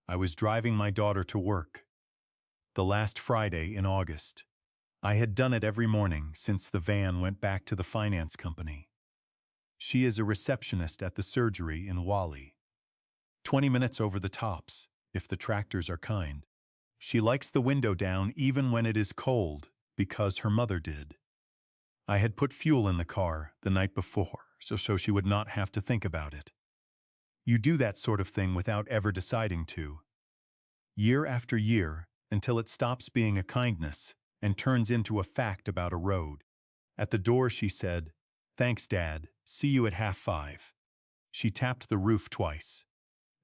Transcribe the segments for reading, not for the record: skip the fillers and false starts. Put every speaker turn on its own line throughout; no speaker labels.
I was driving my daughter to work. The last Friday in August. I had done it every morning since the van went back to the finance company. She is a receptionist at the surgery in Wally. 20 minutes over the tops, if the tractors are kind. She likes the window down even when it is cold, because her mother did. I had put fuel in the car the night before, so she would not have to think about it. You do that sort of thing without ever deciding to. Year after year, until it stops being a kindness and turns into a fact about a road. At the door she said, "Thanks, Dad, see you at 5:30. She tapped the roof twice.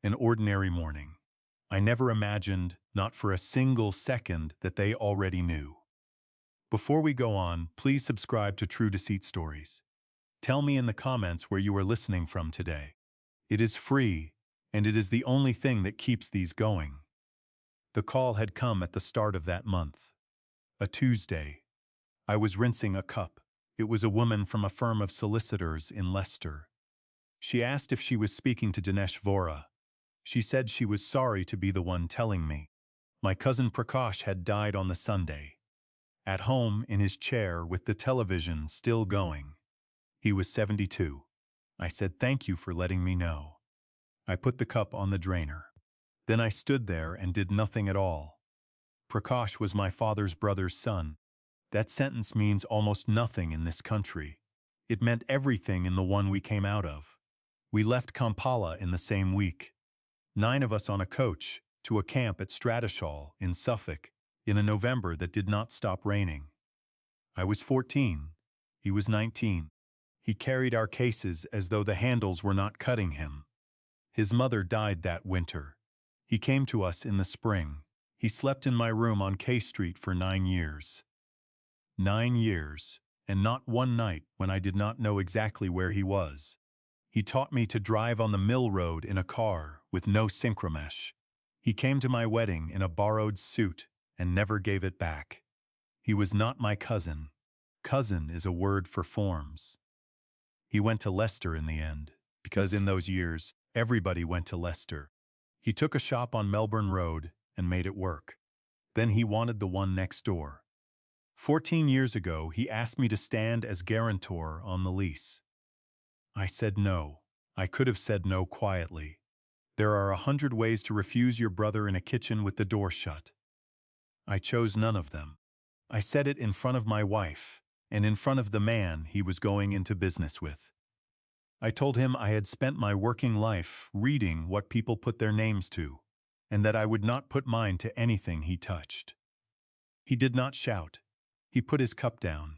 An ordinary morning. I never imagined, not for a single second, that they already knew. Before we go on, please subscribe to True Deceit Stories. Tell me in the comments where you are listening from today. It is free, and it is the only thing that keeps these going. The call had come at the start of that month. A Tuesday. I was rinsing a cup. It was a woman from a firm of solicitors in Leicester. She asked if she was speaking to Dinesh Vora. She said she was sorry to be the one telling me. My cousin Prakash had died on the Sunday. At home, in his chair, with the television still going. He was 72. I said thank you for letting me know. I put the cup on the drainer. Then I stood there and did nothing at all. Prakash was my father's brother's son. That sentence means almost nothing in this country. It meant everything in the one we came out of. We left Kampala in the same week. 9 of us on a coach, to a camp at Stratishall in Suffolk, in a November that did not stop raining. I was 14. He was 19. He carried our cases as though the handles were not cutting him. His mother died that winter. He came to us in the spring. He slept in my room on K Street for 9 years. 9 years, and not one night when I did not know exactly where he was. He taught me to drive on the mill road in a car with no synchromesh. He came to my wedding in a borrowed suit and never gave it back. He was not my cousin. Cousin is a word for forms. He went to Leicester in the end, because in those years, everybody went to Leicester. He took a shop on Melbourne Road and made it work. Then he wanted the one next door. 14 years ago, he asked me to stand as guarantor on the lease. I said no. I could have said no quietly. There are 100 ways to refuse your brother in a kitchen with the door shut. I chose none of them. I said it in front of my wife, and in front of the man he was going into business with. I told him I had spent my working life reading what people put their names to, and that I would not put mine to anything he touched. He did not shout. He put his cup down.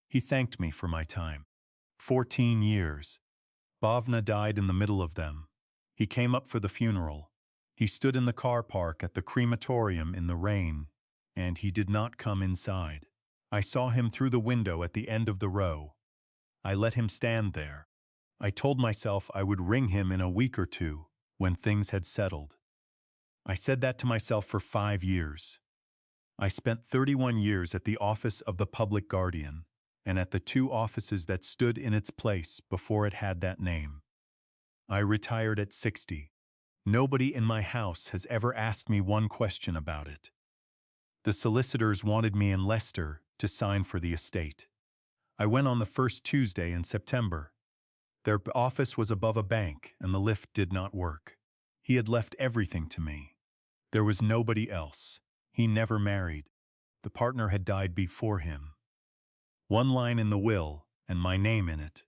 He thanked me for my time. 14 years. Bhavna died in the middle of them. He came up for the funeral. He stood in the car park at the crematorium in the rain, and he did not come inside. I saw him through the window at the end of the row. I let him stand there. I told myself I would ring him in a week or two, when things had settled. I said that to myself for 5 years. I spent 31 years at the office of the public guardian, and at the 2 offices that stood in its place before it had that name. I retired at 60. Nobody in my house has ever asked me one question about it. The solicitors wanted me in Leicester to sign for the estate. I went on the first Tuesday in September. Their office was above a bank, and the lift did not work. He had left everything to me. There was nobody else. He never married. The partner had died before him. 1 line in the will, and my name in it.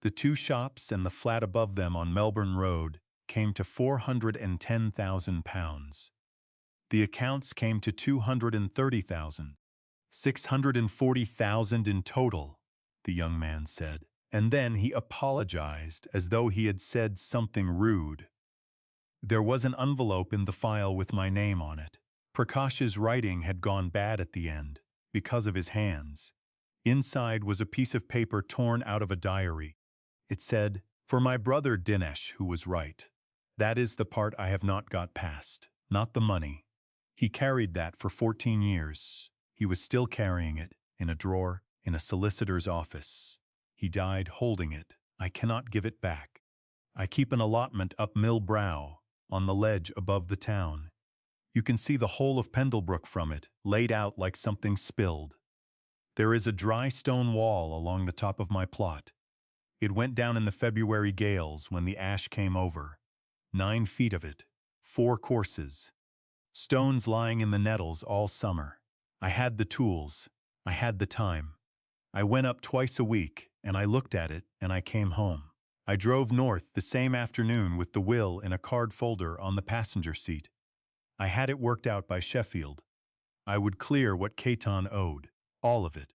The 2 shops and the flat above them on Melbourne Road came to £410,000. The accounts came to £230,000. £640,000 in total, the young man said. And then he apologized as though he had said something rude. There was an envelope in the file with my name on it. Prakash's writing had gone bad at the end, because of his hands. Inside was a piece of paper torn out of a diary. It said, "For my brother Dinesh, who was right. That is the part I have not got past, not the money. He carried that for 14 years. He was still carrying it, in a drawer, in a solicitor's office. He died holding it. I cannot give it back. I keep an allotment up Mill Brow, on the ledge above the town. You can see the whole of Pendlebrook from it, laid out like something spilled. There is a dry stone wall along the top of my plot. It went down in the February gales when the ash came over. 9 feet of it, 4 courses. Stones lying in the nettles all summer. I had the tools. I had the time. I went up twice a week, and I looked at it, and I came home. I drove north the same afternoon with the will in a card folder on the passenger seat. I had it worked out by Sheffield. I would clear what Caton owed, all of it.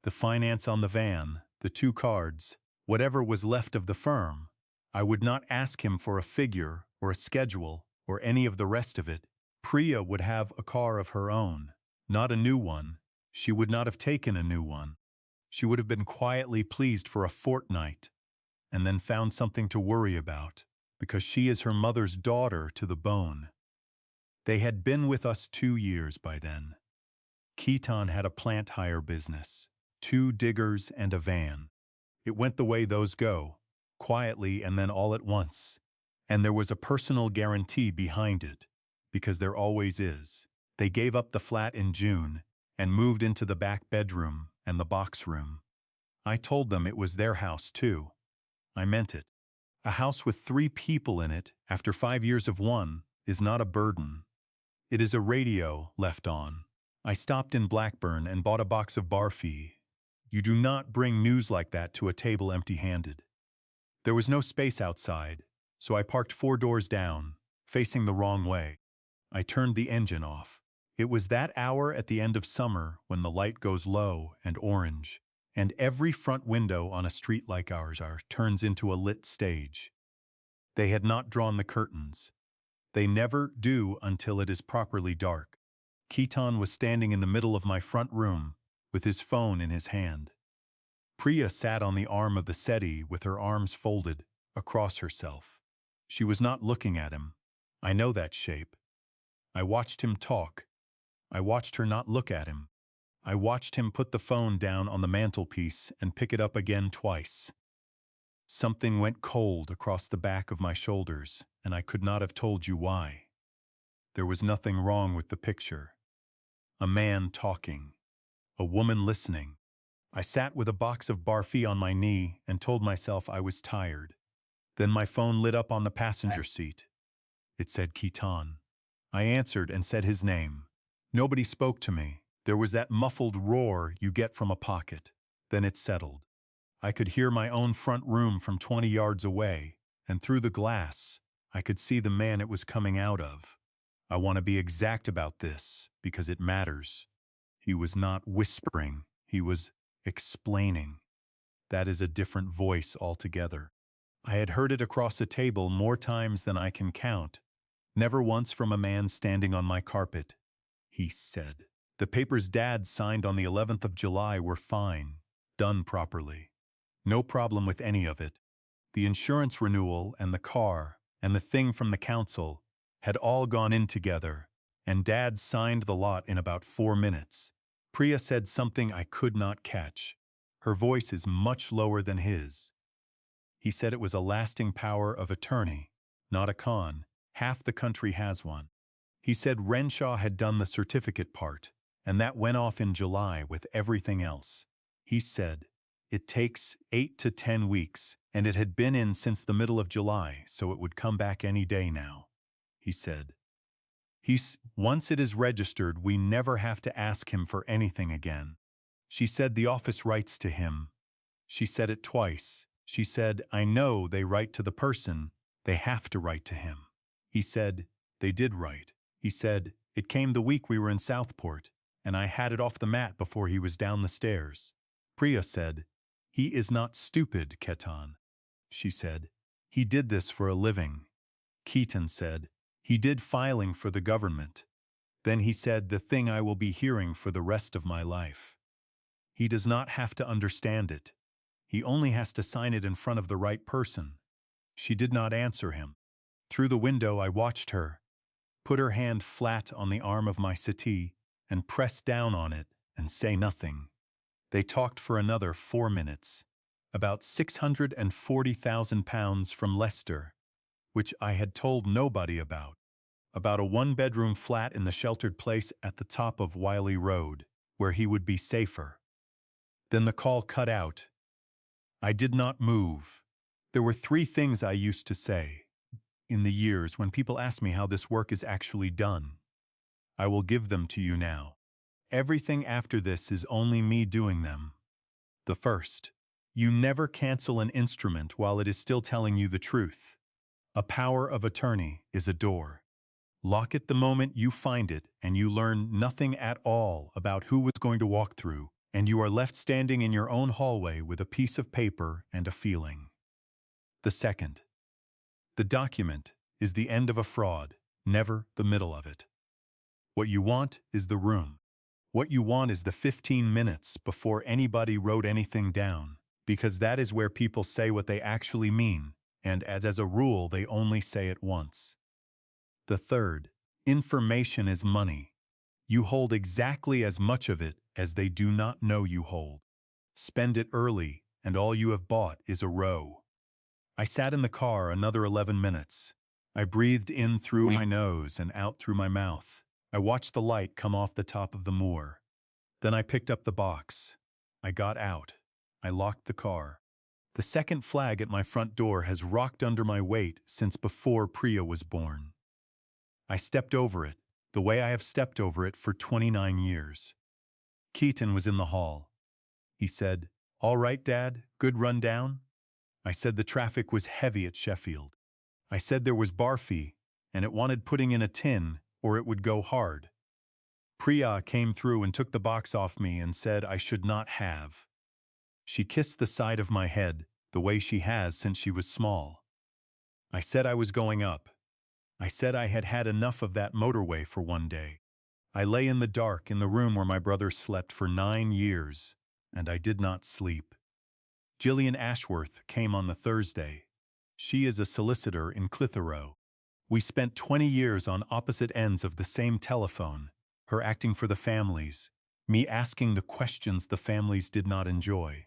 The finance on the van, the 2 cards, whatever was left of the firm. I would not ask him for a figure or a schedule or any of the rest of it. Priya would have a car of her own, not a new one. She would not have taken a new one. She would have been quietly pleased for a fortnight, and then found something to worry about, because she is her mother's daughter to the bone. They had been with us 2 years by then. Caton had a plant hire business, 2 diggers and a van. It went the way those go, quietly and then all at once. And there was a personal guarantee behind it, because there always is. They gave up the flat in June and moved into the back bedroom and the box room. I told them it was their house too. I meant it. A house with 3 people in it after 5 years of one is not a burden. It is a radio left on. I stopped in Blackburn and bought a box of barfee. You do not bring news like that to a table empty-handed. There was no space outside, so I parked 4 doors down, facing the wrong way. I turned the engine off. It was that hour at the end of summer when the light goes low and orange, and every front window on a street like ours turns into a lit stage. They had not drawn the curtains. They never do until it is properly dark. Caton was standing in the middle of my front room, with his phone in his hand. Priya sat on the arm of the settee with her arms folded across herself. She was not looking at him. I know that shape. I watched him talk. I watched her not look at him. I watched him put the phone down on the mantelpiece and pick it up again twice. Something went cold across the back of my shoulders, and I could not have told you why. There was nothing wrong with the picture. A man talking. A woman listening. I sat with a box of barfee on my knee and told myself I was tired. Then my phone lit up on the passenger seat. It said Caton. I answered and said his name. Nobody spoke to me. There was that muffled roar you get from a pocket. Then it settled. I could hear my own front room from 20 yards away, and through the glass, I could see the man it was coming out of. I want to be exact about this, because it matters. He was not whispering. He was explaining. That is a different voice altogether. I had heard it across a table more times than I can count. Never once from a man standing on my carpet. He said. The papers Dad signed on the 11th of July were fine, done properly. No problem with any of it. The insurance renewal and the car and the thing from the council had all gone in together, and Dad signed the lot in about 4 minutes. Priya said something I could not catch. Her voice is much lower than his. He said it was a lasting power of attorney, not a con. Half the country has one. He said Renshaw had done the certificate part, and that went off in July with everything else. He said, it takes 8 to 10 weeks, and it had been in since the middle of July, so it would come back any day now. He said, once it is registered, we never have to ask him for anything again. She said the office writes to him. She said it twice. She said, I know they write to the person. They have to write to him. He said, they did write. He said, it came the week we were in Southport, and I had it off the mat before he was down the stairs. Priya said, he is not stupid, Caton. She said, he did this for a living. Caton said, he did filing for the government. Then he said, the thing I will be hearing for the rest of my life. He does not have to understand it. He only has to sign it in front of the right person. She did not answer him. Through the window I watched her, put her hand flat on the arm of my settee and press down on it and say nothing. They talked for another 4 minutes. About £640,000 from Leicester. which I had told nobody about a one-bedroom flat in the sheltered place at the top of Wiley Road, where he would be safer. Then the call cut out. I did not move. There were three things I used to say in the years when people ask me how this work is actually done. I will give them to you now. Everything after this is only me doing them. The first, you never cancel an instrument while it is still telling you the truth. A power of attorney is a door. Lock it the moment you find it, and you learn nothing at all about who was going to walk through, and you are left standing in your own hallway with a piece of paper and a feeling. The second, the document is the end of a fraud, never the middle of it. What you want is the room. What you want is the 15 minutes before anybody wrote anything down, because that is where people say what they actually mean, and as a rule, they only say it once. The third, information is money. You hold exactly as much of it as they do not know you hold. Spend it early, and all you have bought is a row. I sat in the car another 11 minutes. I breathed in through my nose and out through my mouth. I watched the light come off the top of the moor. Then I picked up the box. I got out. I locked the car. The second flag at my front door has rocked under my weight since before Priya was born. I stepped over it, the way I have stepped over it for 29 years. Keaton was in the hall. He said, "All right, Dad, good rundown?" I said the traffic was heavy at Sheffield. I said there was bar fee, and it wanted putting in a tin, or it would go hard. Priya came through and took the box off me and said I should not have. She kissed the side of my head, the way she has since she was small. I said I was going up. I said I had had enough of that motorway for one day. I lay in the dark in the room where my brother slept for 9 years, and I did not sleep. Gillian Ashworth came on the Thursday. She is a solicitor in Clitheroe. We spent 20 years on opposite ends of the same telephone, her acting for the families, me asking the questions the families did not enjoy.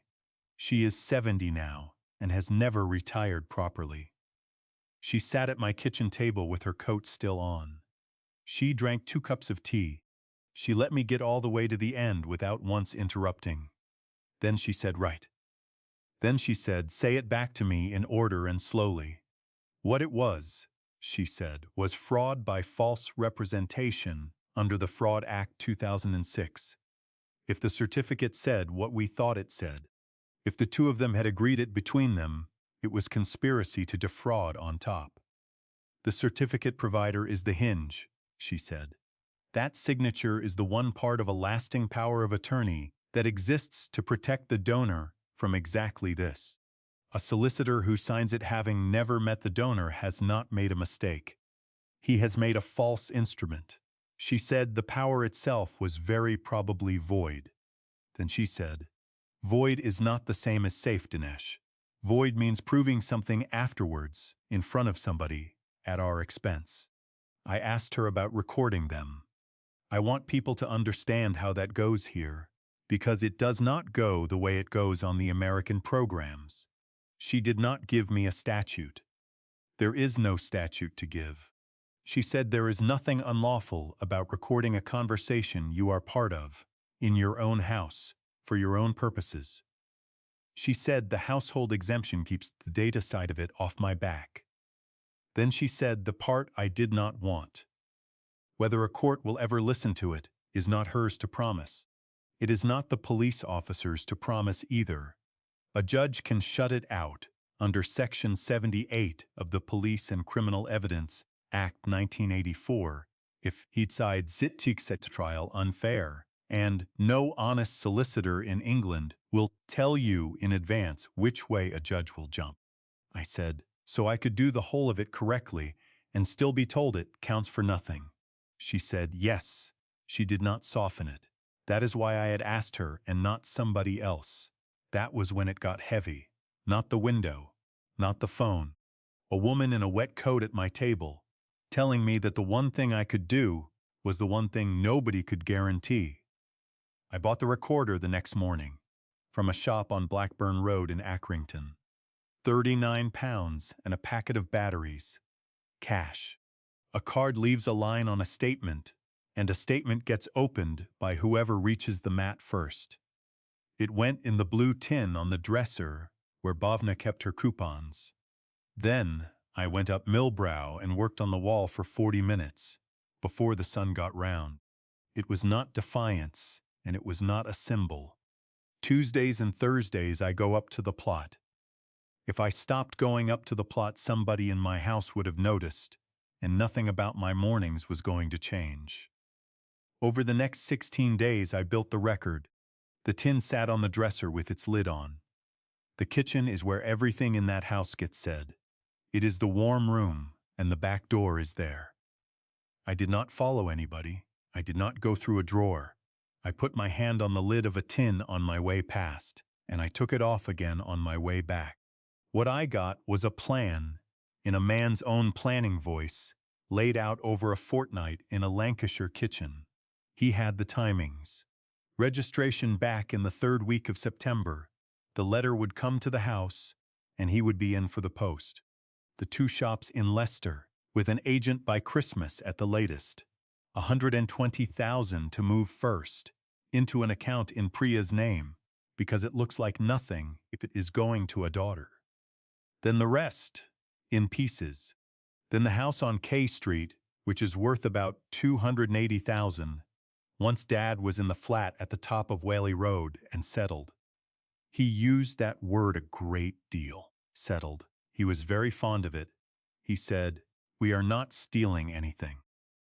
She is 70 now and has never retired properly. She sat at my kitchen table with her coat still on. She drank 2 cups of tea. She let me get all the way to the end without once interrupting. Then she said, "Right." Then she said, "Say it back to me in order and slowly." What it was, she said, was fraud by false representation under the Fraud Act 2006. If the certificate said what we thought it said, if the two of them had agreed it between them, it was conspiracy to defraud on top. The certificate provider is the hinge, she said. That signature is the one part of a lasting power of attorney that exists to protect the donor from exactly this. A solicitor who signs it having never met the donor has not made a mistake. He has made a false instrument. She said the power itself was very probably void. Then she said, "Void is not the same as safe, Dinesh. Void means proving something afterwards, in front of somebody, at our expense." I asked her about recording them. I want people to understand how that goes here, because it does not go the way it goes on the American programs. She did not give me a statute. There is no statute to give. She said there is nothing unlawful about recording a conversation you are part of, in your own house, for your own purposes. She said the household exemption keeps the data side of it off my back. Then she said the part I did not want. Whether a court will ever listen to it is not hers to promise. It is not the police officers to promise either. A judge can shut it out under Section 78 of the Police and Criminal Evidence Act 1984 if he decides it takes a trial unfair, and no honest solicitor in England will tell you in advance which way a judge will jump. I said, so I could do the whole of it correctly and still be told it counts for nothing. She said, yes. She did not soften it. That is why I had asked her and not somebody else. That was when it got heavy. Not the window, not the phone. A woman in a wet coat at my table, telling me that the one thing I could do was the one thing nobody could guarantee. I bought the recorder the next morning from a shop on Blackburn Road in Accrington. £39 and a packet of batteries. cash. A card leaves a line on a statement, and a statement gets opened by whoever reaches the mat first. It went in the blue tin on the dresser where Bhavna kept her coupons. Then I went up Millbrow and worked on the wall for 40 minutes before the sun got round. It was not defiance, and it was not a symbol. Tuesdays and Thursdays I go up to the plot. If I stopped going up to the plot, somebody in my house would have noticed, and nothing about my mornings was going to change. Over the next 16 days I built the record. The tin sat on the dresser with its lid on. The kitchen is where everything in that house gets said. It is the warm room, and the back door is there. I did not follow anybody. I did not go through a drawer. I put my hand on the lid of a tin on my way past, and I took it off again on my way back. What I got was a plan, in a man's own planning voice, laid out over a fortnight in a Lancashire kitchen. He had the timings. Registration back in the 3rd week of September. The letter would come to the house, and he would be in for the post. The 2 shops in Leicester, with an agent by Christmas at the latest. 120,000 to move first, into an account in Priya's name, because it looks like nothing if it is going to a daughter. Then the rest, in pieces. Then the house on K Street, which is worth about 280,000. Once Dad was in the flat at the top of Whaley Road and settled. He used that word a great deal, settled. He was very fond of it. He said, "We are not stealing anything."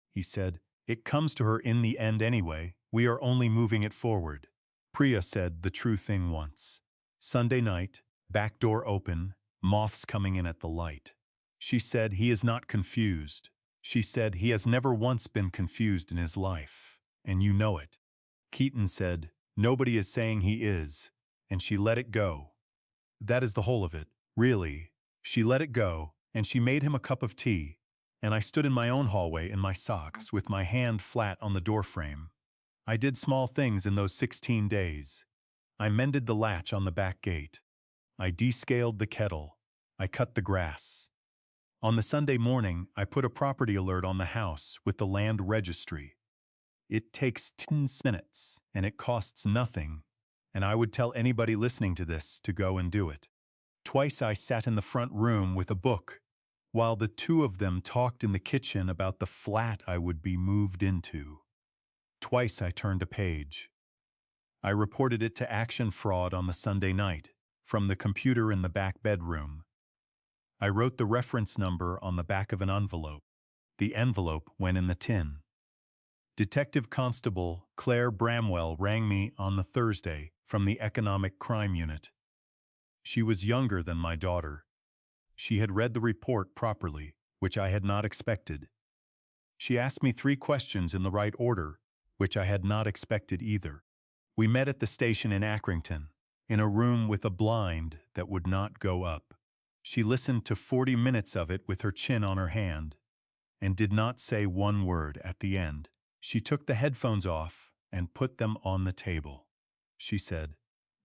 He said, "It comes to her in the end anyway. We are only moving it forward." Priya said the true thing once. Sunday night, back door open, moths coming in at the light. She said he is not confused. She said he has never once been confused in his life, and you know it. Keaton said, "Nobody is saying he is," and she let it go. That is the whole of it, really. She let it go, and she made him a cup of tea, and I stood in my own hallway in my socks with my hand flat on the doorframe. I did small things in those 16 days. I mended the latch on the back gate. I descaled the kettle. I cut the grass. On the Sunday morning, I put a property alert on the house with the land registry. It takes 10 minutes, and it costs nothing, and I would tell anybody listening to this to go and do it. Twice I sat in the front room with a book, while the 2 of them talked in the kitchen about the flat I would be moved into. Twice I turned a page. I reported it to Action Fraud on the Sunday night, from the computer in the back bedroom. I wrote the reference number on the back of an envelope. The envelope went in the tin. Detective Constable Claire Bramwell rang me on the Thursday from the Economic Crime Unit. She was younger than my daughter. She had read the report properly, which I had not expected. She asked me 3 questions in the right order, which I had not expected either. We met at the station in Accrington, in a room with a blind that would not go up. She listened to 40 minutes of it with her chin on her hand, and did not say one word at the end. She took the headphones off and put them on the table. She said,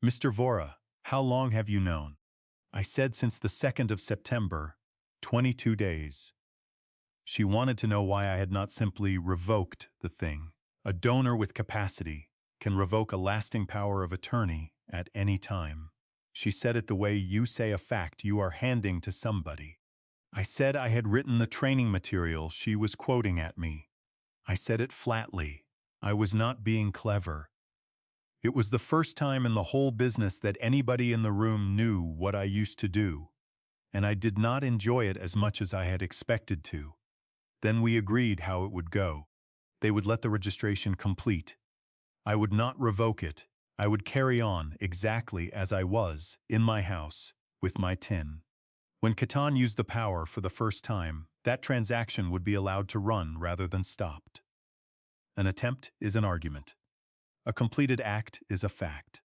"Mr. Vora, how long have you known?" I said since the 2nd of September, 22 days. She wanted to know why I had not simply revoked the thing. A donor with capacity can revoke a lasting power of attorney at any time. She said it the way you say a fact you are handing to somebody. I said I had written the training material she was quoting at me. I said it flatly. I was not being clever. It was the first time in the whole business that anybody in the room knew what I used to do, and I did not enjoy it as much as I had expected to. Then we agreed how it would go. They would let the registration complete. I would not revoke it. I would carry on exactly as I was, in my house, with my tin. When Catan used the power for the first time, that transaction would be allowed to run rather than stopped. An attempt is an argument. A completed act is a fact.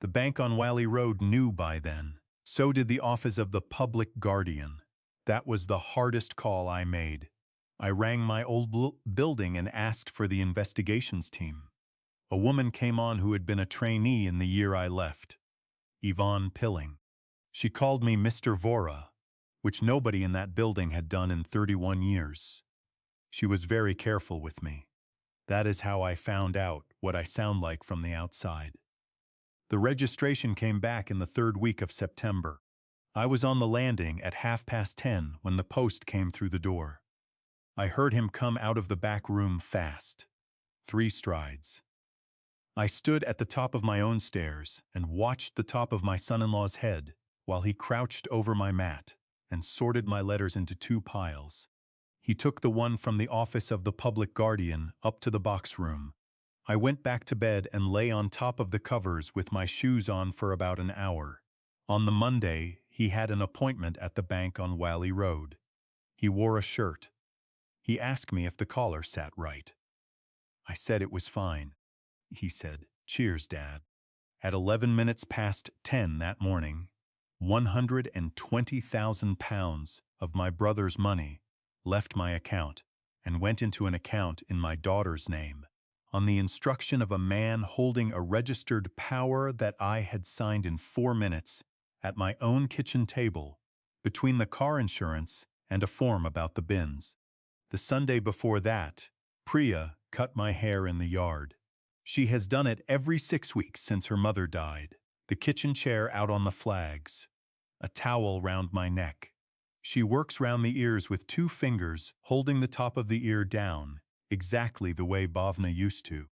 The bank on Whaley Road knew by then. So did the office of the public guardian. That was the hardest call I made. I rang my old building and asked for the investigations team. A woman came on who had been a trainee in the year I left. Yvonne Pilling. She called me Mr. Vora. which nobody in that building had done in 31 years. She was very careful with me. That is how I found out what I sound like from the outside. The registration came back in the third week of September. I was on the landing at 10:30 when the post came through the door. I heard him come out of the back room fast. 3 strides. I stood at the top of my own stairs and watched the top of my son-in-law's head while he crouched over my mat and sorted my letters into 2 piles. He took the one from the office of the public guardian up to the box room. I went back to bed and lay on top of the covers with my shoes on for about an hour. On the Monday, he had an appointment at the bank on Whalley Road. He wore a shirt. He asked me if the collar sat right. I said it was fine. He said, "Cheers, Dad." At 11 minutes past 10 that morning, £120,000 of my brother's money left my account and went into an account in my daughter's name, on the instruction of a man holding a registered power that I had signed in 4 minutes at my own kitchen table, between the car insurance and a form about the bins. The Sunday before that, Priya cut my hair in the yard. She has done it every 6 weeks since her mother died. The kitchen chair out on the flags. A towel round my neck. She works round the ears with 2 fingers, holding the top of the ear down, exactly the way Bhavna used to.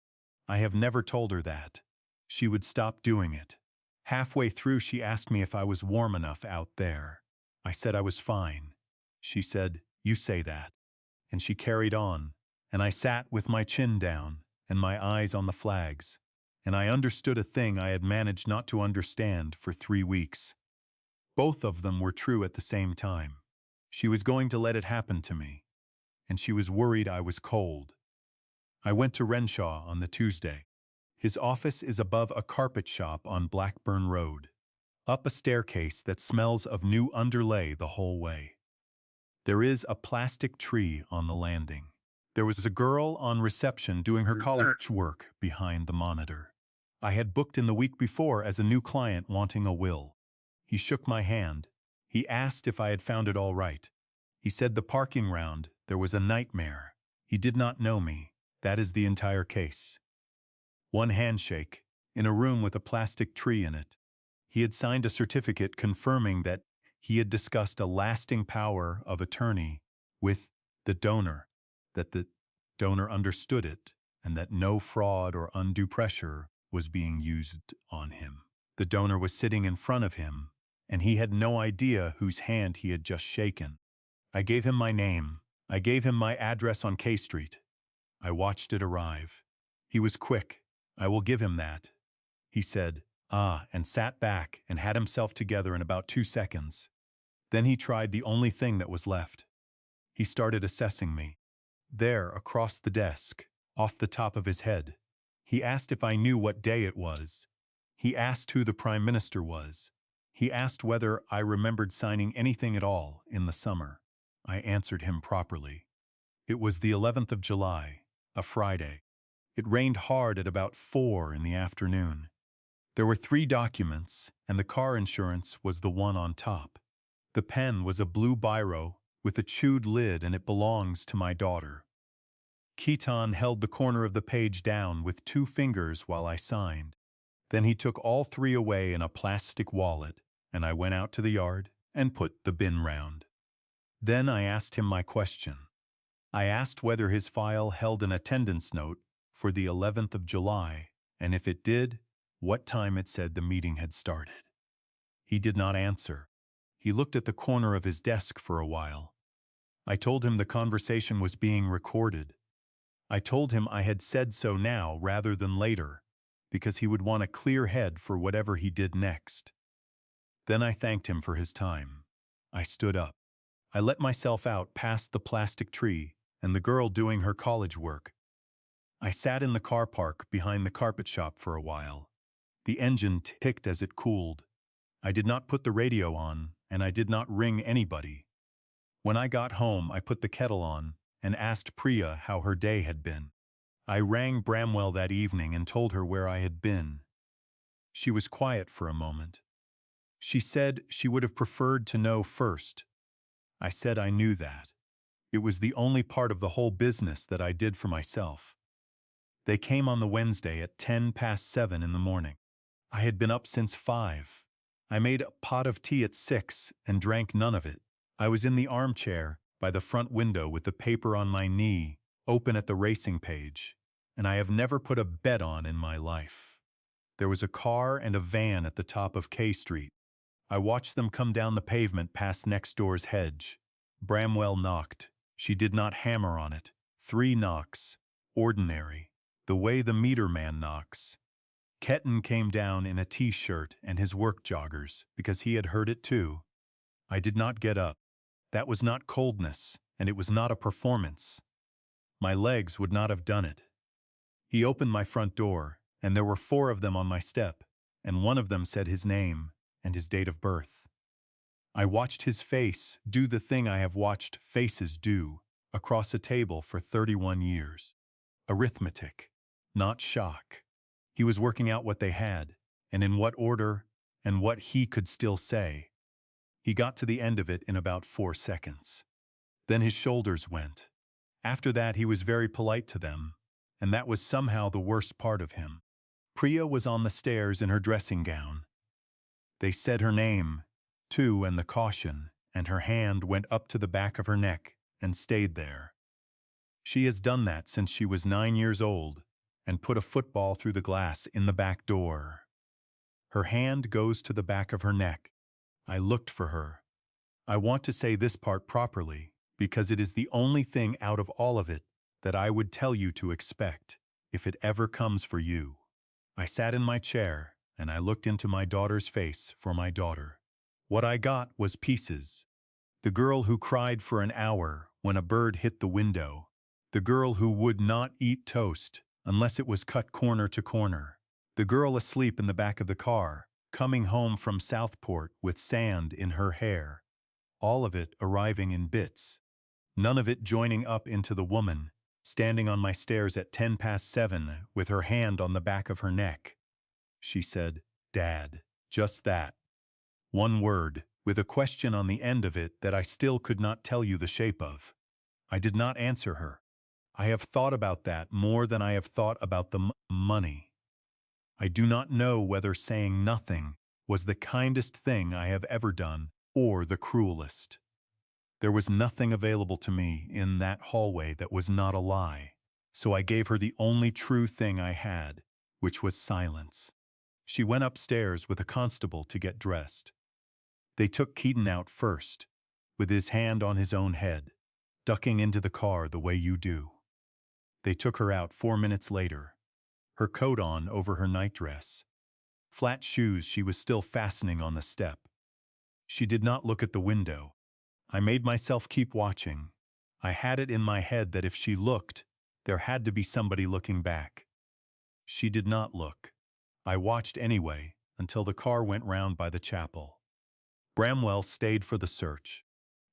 I have never told her that. She would stop doing it. Halfway through she asked me if I was warm enough out there. I said I was fine. She said, "You say that." And she carried on, and I sat with my chin down and my eyes on the flags, and I understood a thing I had managed not to understand for 3 weeks. Both of them were true at the same time. She was going to let it happen to me, and she was worried I was cold. I went to Renshaw on the Tuesday. His office is above a carpet shop on Blackburn Road, up a staircase that smells of new underlay the whole way. There is a plastic tree on the landing. There was a girl on reception doing her college work behind the monitor. I had booked in the week before as a new client wanting a will. He shook my hand. He asked if I had found it all right. He said the parking round, there was a nightmare. He did not know me. That is the entire case. 1 handshake, in a room with a plastic tree in it. He had signed a certificate confirming that he had discussed a lasting power of attorney with the donor, that the donor understood it, and that no fraud or undue pressure was being used on him. The donor was sitting in front of him, and he had no idea whose hand he had just shaken. I gave him my name. I gave him my address on K Street. I watched it arrive. He was quick. I will give him that. He said, "Ah," and sat back and had himself together in about 2 seconds. Then he tried the only thing that was left. He started assessing me. There, across the desk, off the top of his head. He asked if I knew what day it was. He asked who the Prime Minister was. He asked whether I remembered signing anything at all in the summer. I answered him properly. It was the 11th of July, a Friday. It rained hard at about 4 in the afternoon. There were 3 documents, and the car insurance was the one on top. The pen was a blue biro with a chewed lid, and it belongs to my daughter. Keaton held the corner of the page down with 2 fingers while I signed. Then he took all 3 away in a plastic wallet, and I went out to the yard and put the bin round. Then I asked him my question. I asked whether his file held an attendance note for the 11th of July, and if it did, what time it said the meeting had started. He did not answer. He looked at the corner of his desk for a while. I told him the conversation was being recorded. I told him I had said so now rather than later, because he would want a clear head for whatever he did next. Then I thanked him for his time. I stood up. I let myself out past the plastic tree and the girl doing her college work. I sat in the car park behind the carpet shop for a while. The engine ticked as it cooled. I did not put the radio on, and I did not ring anybody. When I got home, I put the kettle on and asked Priya how her day had been. I rang Bramwell that evening and told her where I had been. She was quiet for a moment. She said she would have preferred to know first, I said I knew that. It was the only part of the whole business that I did for myself. They came on the Wednesday at 7:10 in the morning. I had been up since 5. I made a pot of tea at 6 and drank none of it. I was in the armchair by the front window with the paper on my knee, open at the racing page, and I have never put a bet on in my life. There was a car and a van at the top of K Street. I watched them come down the pavement past next door's hedge. Bramwell knocked. She did not hammer on it. 3 knocks. Ordinary. The way the meter man knocks. Ketten came down in a t-shirt and his work joggers, because he had heard it too. I did not get up. That was not coldness, and it was not a performance. My legs would not have done it. He opened my front door, and there were 4 of them on my step, and one of them said his name and his date of birth. I watched his face do the thing I have watched faces do across a table for 31 years. Arithmetic, not shock. He was working out what they had, and in what order, and what he could still say. He got to the end of it in about 4 seconds. Then his shoulders went. After that he was very polite to them, and that was somehow the worst part of him. Priya was on the stairs in her dressing gown. They said her name, too, and the caution, and her hand went up to the back of her neck and stayed there. She has done that since she was 9 years old, and put a football through the glass in the back door. Her hand goes to the back of her neck. I looked for her. I want to say this part properly, because it is the only thing out of all of it that I would tell you to expect, if it ever comes for you. I sat in my chair, and I looked into my daughter's face for my daughter. What I got was pieces. The girl who cried for an hour when a bird hit the window. The girl who would not eat toast unless it was cut corner to corner. The girl asleep in the back of the car, coming home from Southport with sand in her hair. All of it arriving in bits. None of it joining up into the woman, standing on my stairs at 7:10 with her hand on the back of her neck. She said, "Dad." Just that. One word, with a question on the end of it that I still could not tell you the shape of. I did not answer her. I have thought about that more than I have thought about the money. I do not know whether saying nothing was the kindest thing I have ever done or the cruelest. There was nothing available to me in that hallway that was not a lie, so I gave her the only true thing I had, which was silence. She went upstairs with a constable to get dressed. They took Keaton out first, with his hand on his own head, ducking into the car the way you do. They took her out 4 minutes later, her coat on over her nightdress. Flat shoes she was still fastening on the step. She did not look at the window. I made myself keep watching. I had it in my head that if she looked, there had to be somebody looking back. She did not look. I watched anyway until the car went round by the chapel. Bramwell stayed for the search.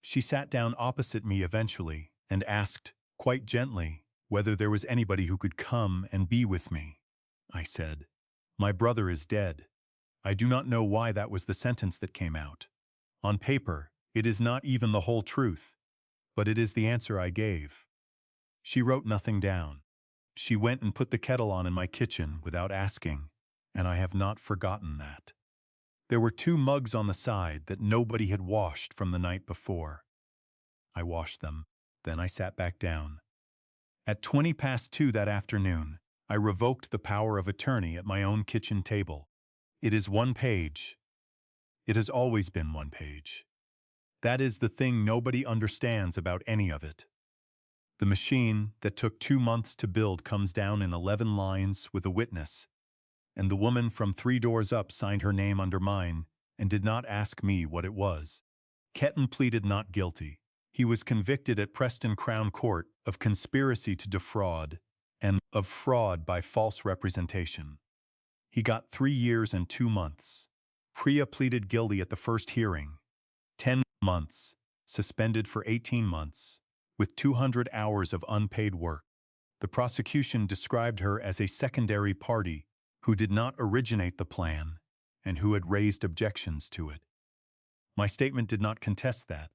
She sat down opposite me eventually and asked, quite gently, whether there was anybody who could come and be with me. I said, "My brother is dead." I do not know why that was the sentence that came out. On paper, it is not even the whole truth, but it is the answer I gave. She wrote nothing down. She went and put the kettle on in my kitchen without asking, and I have not forgotten that. There were 2 mugs on the side that nobody had washed from the night before. I washed them, then I sat back down. At 2:20 that afternoon, I revoked the power of attorney at my own kitchen table. It is 1 page. It has always been 1 page. That is the thing nobody understands about any of it. The machine that took 2 months to build comes down in 11 lines with a witness, and the woman from 3 doors up signed her name under mine and did not ask me what it was. Ketten pleaded not guilty. He was convicted at Preston Crown Court of conspiracy to defraud and of fraud by false representation. He got 3 years and 2 months. Priya pleaded guilty at the first hearing. 10 months, suspended for 18 months, with 200 hours of unpaid work. The prosecution described her as a secondary party who did not originate the plan and who had raised objections to it. My statement did not contest that.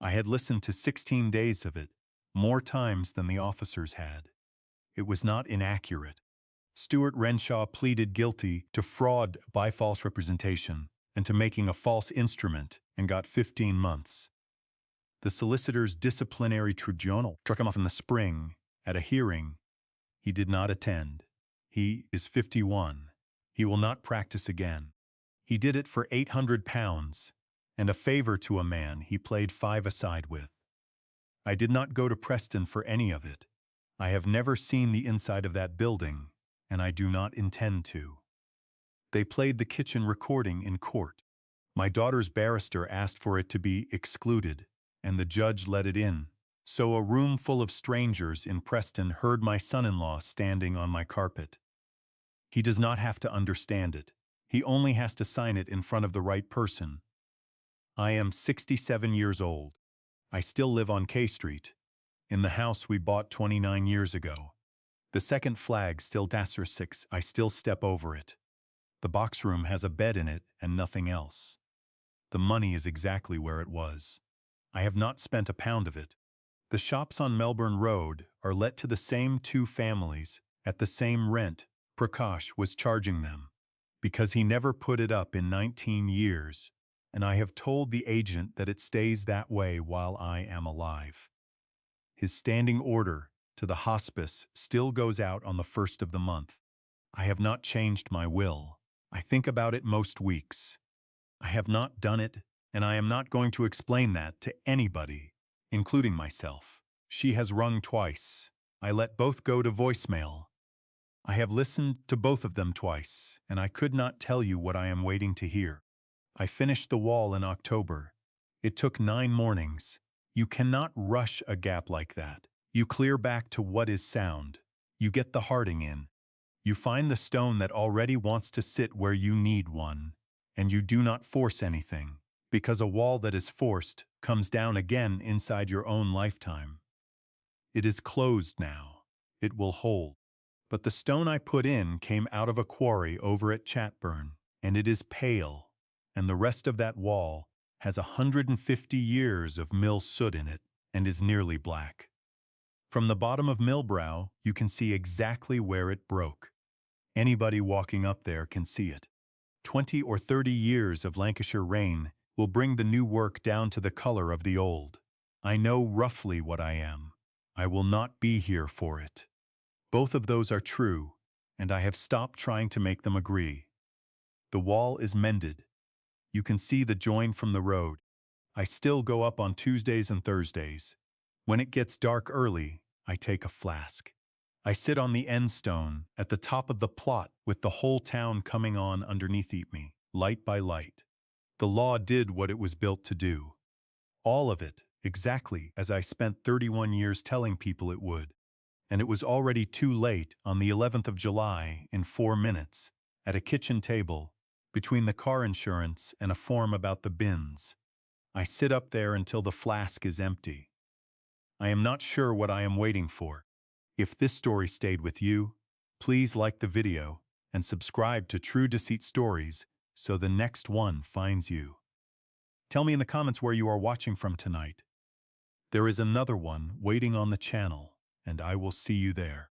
I had listened to 16 days of it, more times than the officers had. It was not inaccurate. Stuart Renshaw pleaded guilty to fraud by false representation and to making a false instrument and got 15 months. The solicitor's disciplinary tribunal struck him off in the spring at a hearing he did not attend. He is 51. He will not practice again. He did it for £800 and a favour to a man he played five-a-side with. I did not go to Preston for any of it. I have never seen the inside of that building, and I do not intend to. They played the kitchen recording in court. My daughter's barrister asked for it to be excluded, and the judge let it in. So a room full of strangers in Preston heard my son-in-law standing on my carpet. He does not have to understand it. He only has to sign it in front of the right person. I am 67 years old. I still live on K Street, in the house we bought 29 years ago. The second flag still Dasser 6, I still step over it. The box room has a bed in it and nothing else. The money is exactly where it was. I have not spent a pound of it. The shops on Melbourne Road are let to the same two families at the same rent Prakash was charging them, because he never put it up in 19 years, and I have told the agent that it stays that way while I am alive. His standing order to the hospice still goes out on the 1st of the month. I have not changed my will. I think about it most weeks. I have not done it, and I am not going to explain that to anybody, including myself. She has rung twice. I let both go to voicemail. I have listened to both of them twice, and I could not tell you what I am waiting to hear. I finished the wall in October. It took 9 mornings. You cannot rush a gap like that. You clear back to what is sound. You get the hearting in. You find the stone that already wants to sit where you need one, and you do not force anything, because a wall that is forced comes down again inside your own lifetime. It is closed now. It will hold. But the stone I put in came out of a quarry over at Chatburn, and it is pale, and the rest of that wall has 150 years of mill soot in it and is nearly black. From the bottom of Millbrow, you can see exactly where it broke. Anybody walking up there can see it. 20 or 30 years of Lancashire rain will bring the new work down to the color of the old. I know roughly what I am. I will not be here for it. Both of those are true, and I have stopped trying to make them agree. The wall is mended. You can see the join from the road. I still go up on Tuesdays and Thursdays. When it gets dark early, I take a flask. I sit on the end stone at the top of the plot with the whole town coming on underneath me, light by light. The law did what it was built to do. All of it, exactly as I spent 31 years telling people it would. And it was already too late on the 11th of July in 4 minutes, at a kitchen table, between the car insurance and a form about the bins. I sit up there until the flask is empty. I am not sure what I am waiting for. If this story stayed with you, please like the video and subscribe to True Deceit Stories so the next one finds you. Tell me in the comments where you are watching from tonight. There is another one waiting on the channel, and I will see you there.